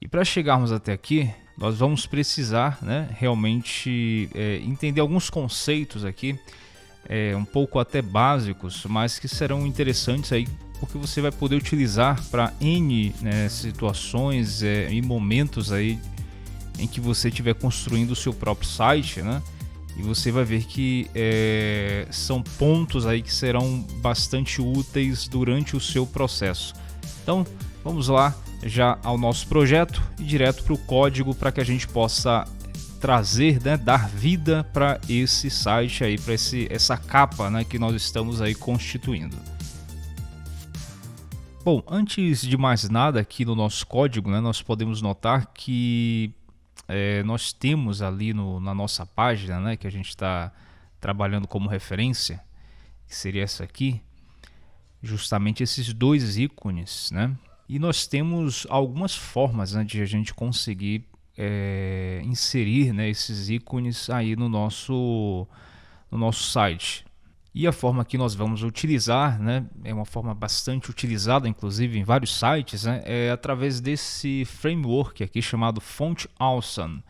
E para chegarmos até aqui, nós vamos precisar, né, realmente entender alguns conceitos aqui, um pouco até básicos, mas que serão interessantes aí, porque você vai poder utilizar para N, né, situações e momentos aí em que você estiver construindo o seu próprio site, né? E você vai ver que são pontos aí que serão bastante úteis durante o seu processo. Então, vamos lá já ao nosso projeto e direto para o código para que a gente possa trazer, né, dar vida para esse site aí, para essa capa, né, que nós estamos aí constituindo. Bom, antes de mais nada aqui no nosso código, né, nós podemos notar que nós temos ali na nossa página, né, que a gente está trabalhando como referência, que seria essa aqui, justamente esses dois ícones, né? E nós temos algumas formas, né, de a gente conseguir inserir, né, esses ícones aí no nosso site. E a forma que nós vamos utilizar, né, é uma forma bastante utilizada, inclusive em vários sites, né, é através desse framework aqui chamado Font Awesome.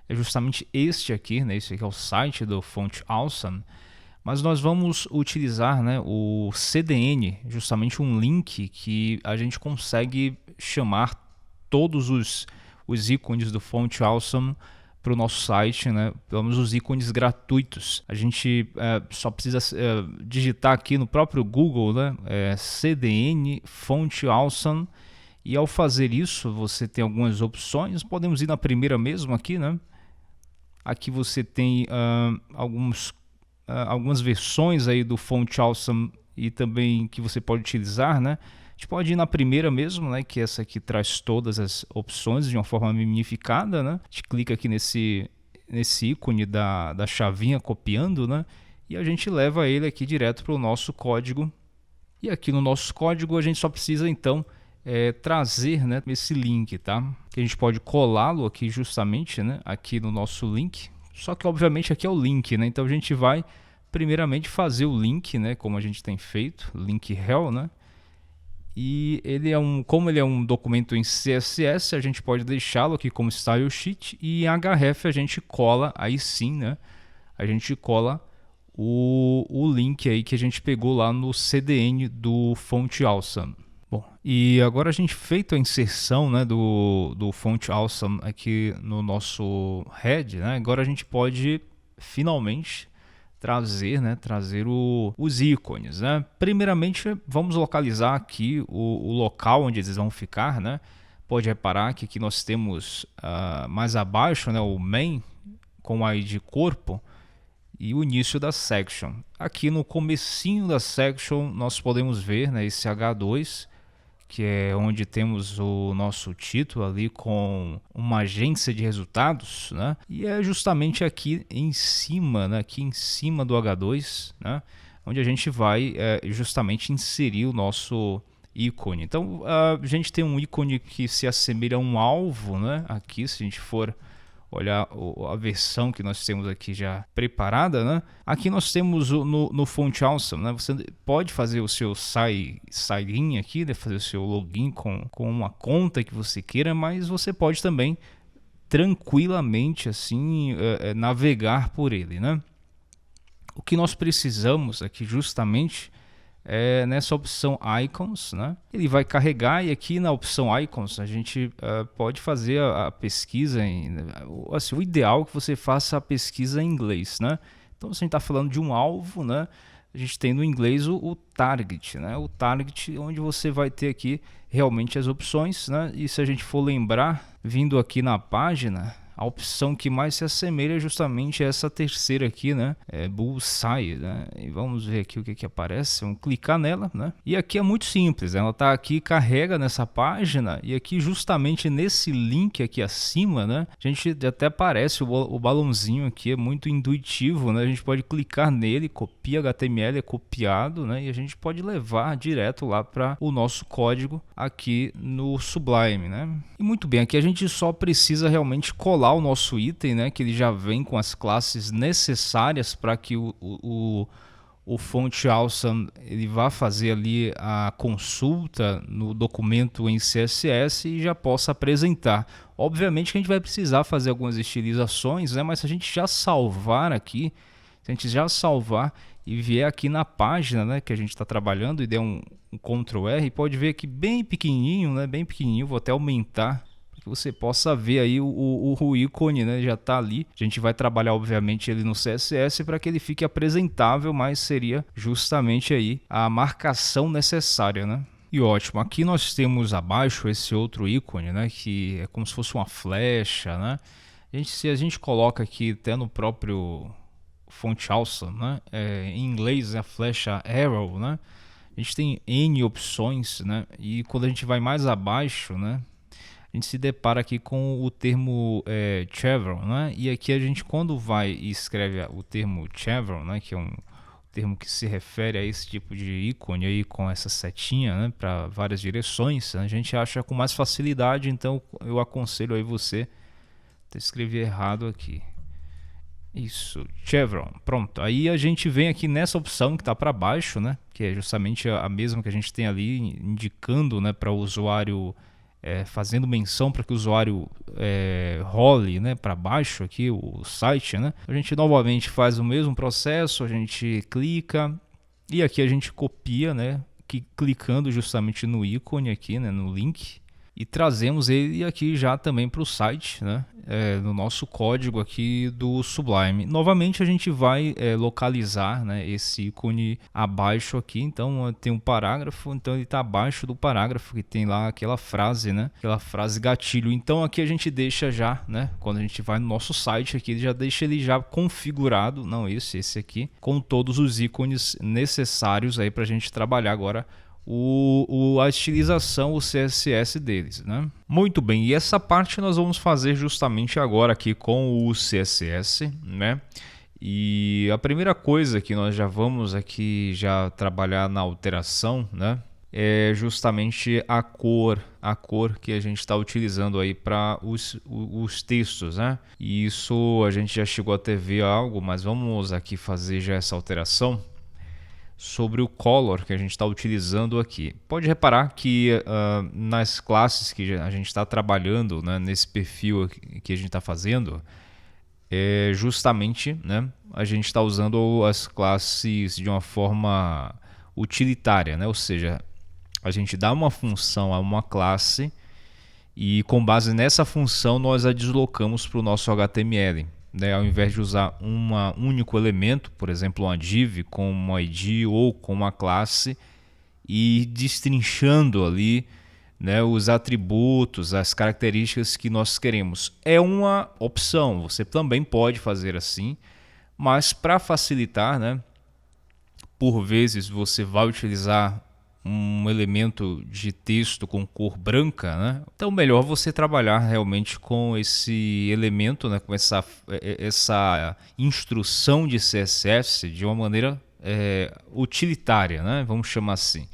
É justamente este aqui, né, esse aqui é o site do Font Awesome, mas nós vamos utilizar, né, o CDN, justamente um link que a gente consegue chamar todos os ícones do Font Awesome para o nosso site, né? Pelo menos os ícones gratuitos. A gente só precisa digitar aqui no próprio Google, né? CDN Font Awesome, e ao fazer isso você tem algumas opções. Podemos ir na primeira mesmo aqui, né? Aqui você tem algumas versões aí do Font Awesome e também que você pode utilizar, né? A gente pode ir na primeira mesmo, né, que essa aqui traz todas as opções de uma forma minificada, né? A gente clica aqui nesse ícone da chavinha copiando, né? E a gente leva ele aqui direto para o nosso código. E aqui no nosso código a gente só precisa então trazer, né, esse link, tá? Que a gente pode colá-lo aqui justamente, né, aqui no nosso link. Só que obviamente aqui é o link, né? Então a gente vai primeiramente fazer o link, né, como a gente tem feito, link rel, né? E como ele é um documento em CSS, a gente pode deixá-lo aqui como style sheet, e em href a gente cola, aí sim, né? A gente cola o link aí que a gente pegou lá no CDN do Font Awesome. Bom, e agora a gente feito a inserção, né, do Font Awesome aqui no nosso head, né? Agora a gente pode finalmente trazer os ícones, né? Primeiramente, vamos localizar aqui o local onde eles vão ficar, né? Pode reparar que aqui nós temos mais abaixo, né, o main com a ID corpo e o início da section. Aqui no comecinho da section nós podemos ver, né, esse H2, que é onde temos o nosso título ali com uma agência de resultados, né? E é justamente aqui em cima, né? Aqui em cima do H2, né? Onde a gente vai justamente inserir o nosso ícone. Então a gente tem um ícone que se assemelha a um alvo, né? Aqui, se a gente for olhar a versão que nós temos aqui já preparada, né? Aqui nós temos no Font Awesome, né? Você pode fazer o seu sign aqui, né? Fazer o seu login com uma conta que você queira, mas você pode também tranquilamente assim navegar por ele, né? O que nós precisamos aqui justamente nessa opção Icons, né? Ele vai carregar, e aqui na opção Icons a gente pode fazer a pesquisa assim, o ideal é que você faça a pesquisa em inglês, né? Então se a gente está falando de um alvo, né, a gente tem no inglês o target, né? O target onde você vai ter aqui realmente as opções, né? E se a gente for lembrar, vindo aqui na página, a opção que mais se assemelha é justamente essa terceira aqui, né? Bullseye, né? E vamos ver aqui o que aparece. Vamos clicar nela, né? E aqui é muito simples, né? Ela está aqui, carrega nessa página, e aqui justamente nesse link aqui acima, né? A gente até aparece o balãozinho aqui, é muito intuitivo, né? A gente pode clicar nele, copia HTML, é copiado, né? E a gente pode levar direto lá para o nosso código aqui no Sublime, né? E muito bem, aqui a gente só precisa realmente colar o nosso item, né, que ele já vem com as classes necessárias para que o o Font Awesome ele vai fazer ali a consulta no documento em CSS e já possa apresentar. Obviamente que a gente vai precisar fazer algumas estilizações, né? Mas se a gente já salvar aqui, se a gente já salvar e vier aqui na página, né, que a gente está trabalhando e der um Ctrl R, pode ver aqui bem pequenininho, né, bem pequenininho, vou até aumentar para que você possa ver aí o ícone, né, já está ali. A gente vai trabalhar obviamente ele no CSS para que ele fique apresentável, mas seria justamente aí a marcação necessária, né? E ótimo, aqui nós temos abaixo esse outro ícone, né, que é como se fosse uma flecha, né? Se a gente coloca aqui até no próprio Font Awesome, né? Em inglês é a flecha arrow, né? A gente tem N opções, né? E quando a gente vai mais abaixo, né, a gente se depara aqui com o termo chevron, né? E aqui a gente, quando vai e escreve o termo chevron, né, que é um termo que se refere a esse tipo de ícone aí com essa setinha, né, para várias direções, né, a gente acha com mais facilidade. Então eu aconselho aí você a escrever errado aqui. Isso, chevron, pronto. Aí a gente vem aqui nessa opção que está para baixo, né, que é justamente a mesma que a gente tem ali, indicando, né, para o usuário, fazendo menção para que o usuário role, né, para baixo aqui o site, né. A gente novamente faz o mesmo processo, a gente clica e aqui a gente copia, né, clicando justamente no ícone aqui, né, no link. E trazemos ele aqui já também para o site, né? No nosso código aqui do Sublime. Novamente a gente vai localizar, né, esse ícone abaixo aqui. Então tem um parágrafo, então ele está abaixo do parágrafo que tem lá aquela frase, né? Aquela frase gatilho. Então aqui a gente deixa já, né? Quando a gente vai no nosso site aqui, já deixa ele já configurado, não esse aqui, com todos os ícones necessários aí para a gente trabalhar agora a estilização, o CSS deles, né? Muito bem, e essa parte nós vamos fazer justamente agora aqui com o CSS, né? E a primeira coisa que nós já vamos aqui já trabalhar na alteração, né, é justamente a cor que a gente está utilizando aí para os textos, né? E isso a gente já chegou a ver algo, mas vamos aqui fazer já essa alteração sobre o color que a gente está utilizando aqui. Pode reparar que nas classes que a gente está trabalhando, né, nesse perfil que a gente está fazendo, justamente, né, a gente está usando as classes de uma forma utilitária, né? Ou seja, a gente dá uma função a uma classe e com base nessa função nós a deslocamos para o nosso HTML. Né, ao invés de usar um único elemento, por exemplo, uma div com uma ID ou com uma classe, e destrinchando ali, né, os atributos, as características que nós queremos. É uma opção, você também pode fazer assim, mas para facilitar, né, por vezes você vai utilizar um elemento de texto com cor branca, né? Então melhor você trabalhar realmente com esse elemento, né, com essa instrução de CSS de uma maneira utilitária, né? Vamos chamar assim.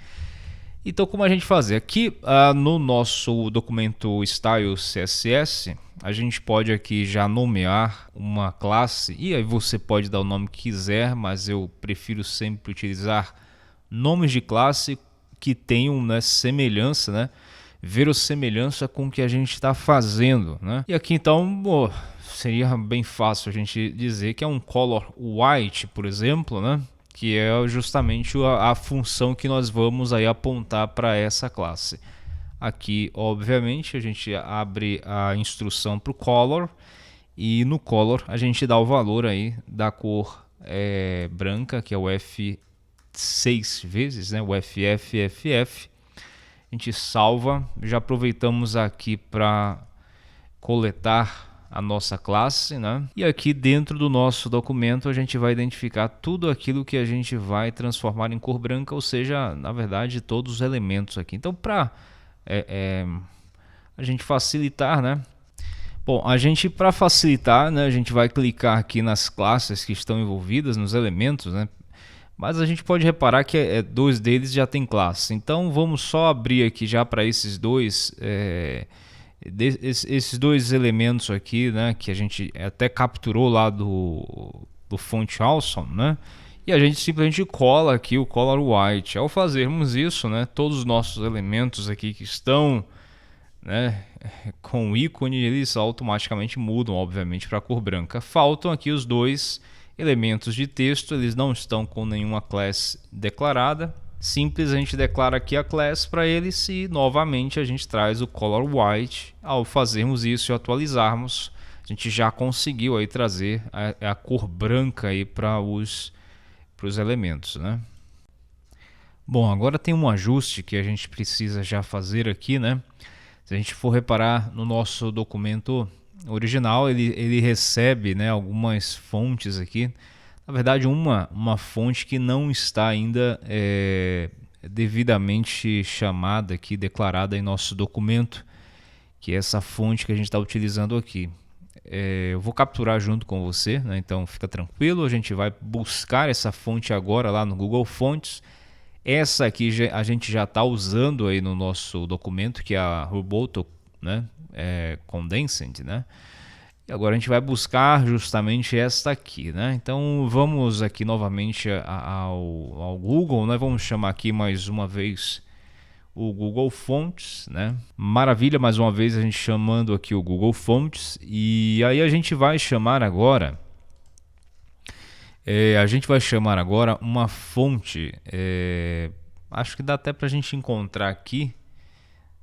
Então como a gente fazer? Aqui no nosso documento Style CSS, a gente pode aqui já nomear uma classe, e aí você pode dar o nome que quiser, mas eu prefiro sempre utilizar nomes de classe que tenham, né, semelhança, né, verossemelhança com o que a gente está fazendo, né? E aqui então seria bem fácil a gente dizer que é um color white, por exemplo, né, que é justamente a função que nós vamos aí apontar para essa classe. Aqui, obviamente, a gente abre a instrução para o color e no color a gente dá o valor aí da cor branca, que é o F 6 vezes, né, o FFFF. A gente salva, já aproveitamos aqui para coletar a nossa classe, né? E aqui dentro do nosso documento a gente vai identificar tudo aquilo que a gente vai transformar em cor branca, ou seja, na verdade todos os elementos aqui. Então para a gente facilitar, né? Bom, para facilitar, né, a gente vai clicar aqui nas classes que estão envolvidas, nos elementos, né? Mas a gente pode reparar que dois deles já tem classe. Então vamos só abrir aqui já para esses dois elementos aqui, né, que a gente até capturou lá do Font Awesome, né? E a gente simplesmente cola aqui o color white. Ao fazermos isso, né, todos os nossos elementos aqui que estão, né, com o ícone, eles automaticamente mudam, obviamente, para a cor branca. Faltam aqui os dois elementos de texto, eles não estão com nenhuma class declarada. Simples, a gente declara aqui a class para eles e novamente a gente traz o color white. Ao fazermos isso e atualizarmos, a gente já conseguiu aí trazer a cor branca aí para os elementos, né? Bom, agora tem um ajuste que a gente precisa já fazer aqui, né? Se a gente for reparar no nosso documento original, ele recebe, né, algumas fontes aqui. Na verdade, uma fonte que não está ainda devidamente chamada aqui, declarada em nosso documento, que é essa fonte que a gente está utilizando aqui. Eu vou capturar junto com você, né? Então fica tranquilo, a gente vai buscar essa fonte agora lá no Google Fontes. Essa aqui a gente já está usando aí no nosso documento, que é a Roboto, né? Condensed, né? E agora a gente vai buscar justamente esta aqui, né? Então vamos aqui novamente ao Google, né? Vamos chamar aqui mais uma vez o Google Fontes, né? Maravilha, mais uma vez a gente chamando aqui o Google Fontes. E aí a gente vai chamar agora uma fonte, acho que dá até para a gente encontrar aqui.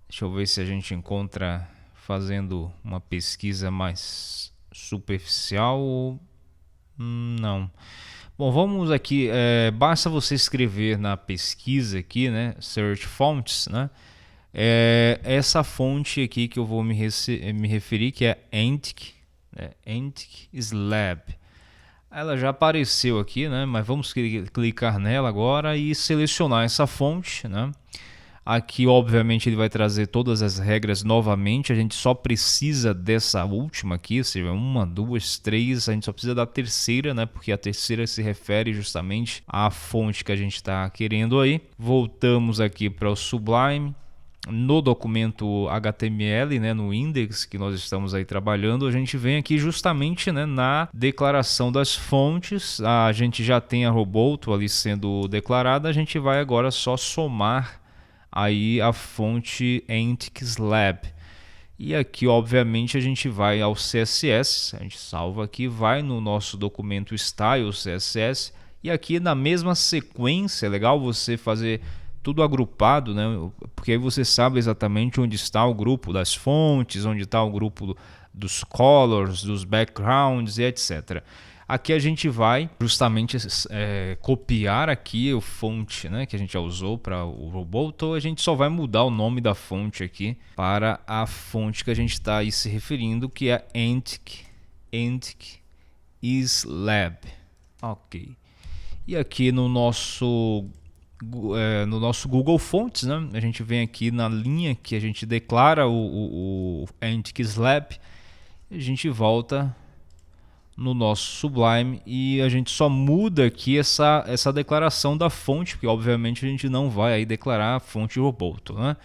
Deixa eu ver se a gente encontra fazendo uma pesquisa mais superficial. Não. Bom, vamos aqui, basta você escrever na pesquisa aqui, né, Search Fonts, né, essa fonte aqui que eu vou me referir, que é Antic, né, Antic Slab. Ela já apareceu aqui, né, mas vamos clicar nela agora e selecionar essa fonte, né. Aqui, obviamente, ele vai trazer todas as regras novamente. A gente só precisa dessa última aqui, ou seja, 1, 2, 3. A gente só precisa da terceira, né? Porque a terceira se refere justamente à fonte que a gente está querendo aí. Voltamos aqui para o Sublime. No documento HTML, né, no index que nós estamos aí trabalhando, a gente vem aqui justamente, né, na declaração das fontes. A gente já tem a Roboto ali sendo declarada. A gente vai agora só somar aí a fonte Antic Slab. E aqui, obviamente, a gente vai ao CSS, a gente salva aqui, vai no nosso documento Style CSS, e aqui na mesma sequência, é legal você fazer tudo agrupado, né? Porque aí você sabe exatamente onde está o grupo das fontes, onde está o grupo dos colors, dos backgrounds e etc. Aqui a gente vai justamente copiar aqui o fonte, né, que a gente já usou para o Roboto. A gente só vai mudar o nome da fonte aqui para a fonte que a gente está aí se referindo, que é Antic Slab. Ok. E aqui no nosso Google Fontes, né, a gente vem aqui na linha que a gente declara o Antic Slab. A gente volta no nosso Sublime e a gente só muda aqui essa declaração da fonte, porque obviamente a gente não vai aí declarar a fonte Roboto, né?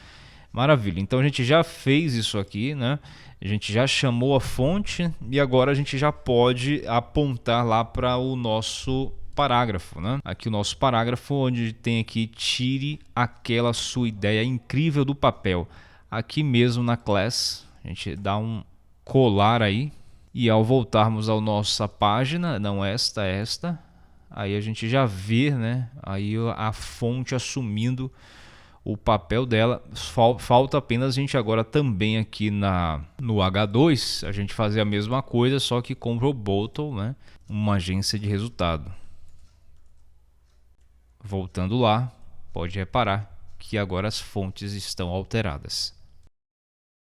Maravilha, então a gente já fez isso aqui, né? A gente já chamou a fonte e agora a gente já pode apontar lá para o nosso parágrafo, né? Aqui o nosso parágrafo, onde tem aqui: tire aquela sua ideia incrível do papel. Aqui mesmo na class, a gente dá um colar aí. E ao voltarmos à nossa página, não esta, aí a gente já vê, né, aí a fonte assumindo o papel dela. Falta apenas a gente agora também aqui no H2, a gente fazer a mesma coisa, só que com o Roboto, né, uma agência de resultado. Voltando lá, pode reparar que agora as fontes estão alteradas.